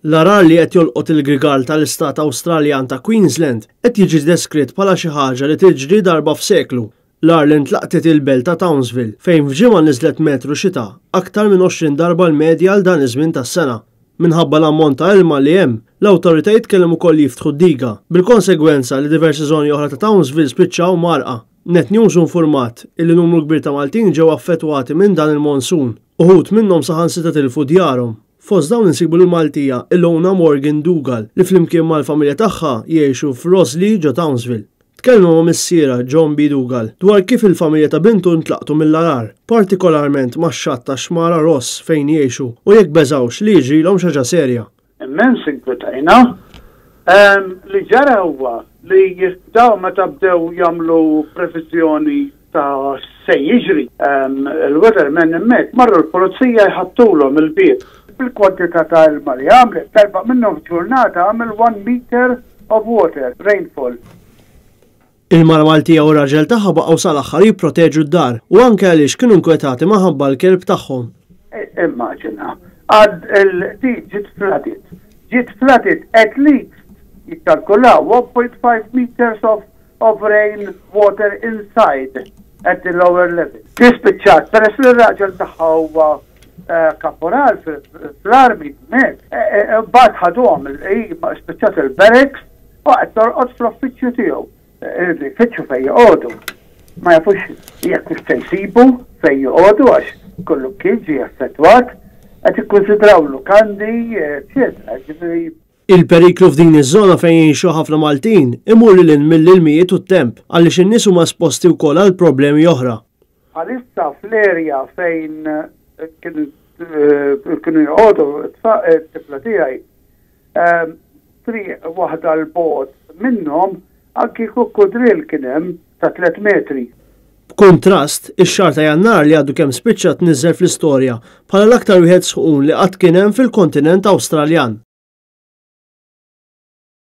L-arar li qed jolqot il-grigal tal-istat Awstraljan ta' Queensland qed jiġi deskritt bħala xi ħaġa li tiġri darba f'seklu. L-ar li ntlaqtet il-belt ta' Townsville fejn f'ġimgħa niżlet metru xita aktar minn 20 darba l-medja għal dan iż-żmien tas-sena. Minħabba l-ammont ta' ilma li hemm, l-awtoritajiet kellhom ukoll jiftħu d-diga, bil-konsegwenza li diversi żoni oħra ta' Townsville spiċċaw marqa. Net News infurmat illi numru kbir ta' Maltin ġew affettwati minn dan il-monsun, uħud minnhom saħansita tilfu djarhom. Fost dawn insibu l-Maltija Ilona Morgan Dougal li flimkien mal-familja tagħha jgħixu f'Rosley ġo Townsville. Tkellmu ma' missiera John B. Dougal dwar kif il-familja ta' bintu ntlaqtu mill-arar, partikolarment max-xatt ta' Xmara Ross fejn jgħixu u jekk beżawx li jiġrilhom xi ħaġa serja. Immens inkwetajna. Li ġara huwa li daw meta bdew jagħmlu previżjoni ta' se jiġri il-weathermen hemmhekk marru l-pulizija jħattulhom il-biet. Il-kwantità ta' ilma li għamlet talba minnhom f'ġurnata għamel 1 meter of water rainfall. Il-mara Maltija u r-raġel tagħha baqgħu sal-aħħar jipproteġu d-dar u anke għaliex kienu nkwetati minħabba l-kelb tagħhom. Immaġina, għad ġiet flooded at least jikkalkulaw 1.5 meters of rain water inside at the lower level. Tispiċċat peress li r-raġel tagħha huwa kaporal fl-armi mek, bad ħadhom spiċċat il-barracks u qed torqod fl-uffiċċju tiegħu. Fitxu fej joqogħdu. Ma jafux jekk se jsibu fej joqogħdu għax kollu kien ġie affettwat qed ikkunsidraw lukandi, eċetera. Il-periklu f'din iż-żona fejn jgħixu ħafna Maltin imur lil mill-ilmijiet u t-temp għaliex in-nies huma esposti wkoll għal problemi oħra. Għalissa fl-erja fejn kienu joqogħdu t-tifla tiegħi triq waħda l-bogħod minnhom anki kukudril kien hemm ta' 3 metri. B'kuntrast, ix-xahar ta' Jannar li għadu kemm spiċċat niżżel fl-istorja bħala l-aktar wieħed sħun li qatt kien hemm fil-kontinent Awstraljan.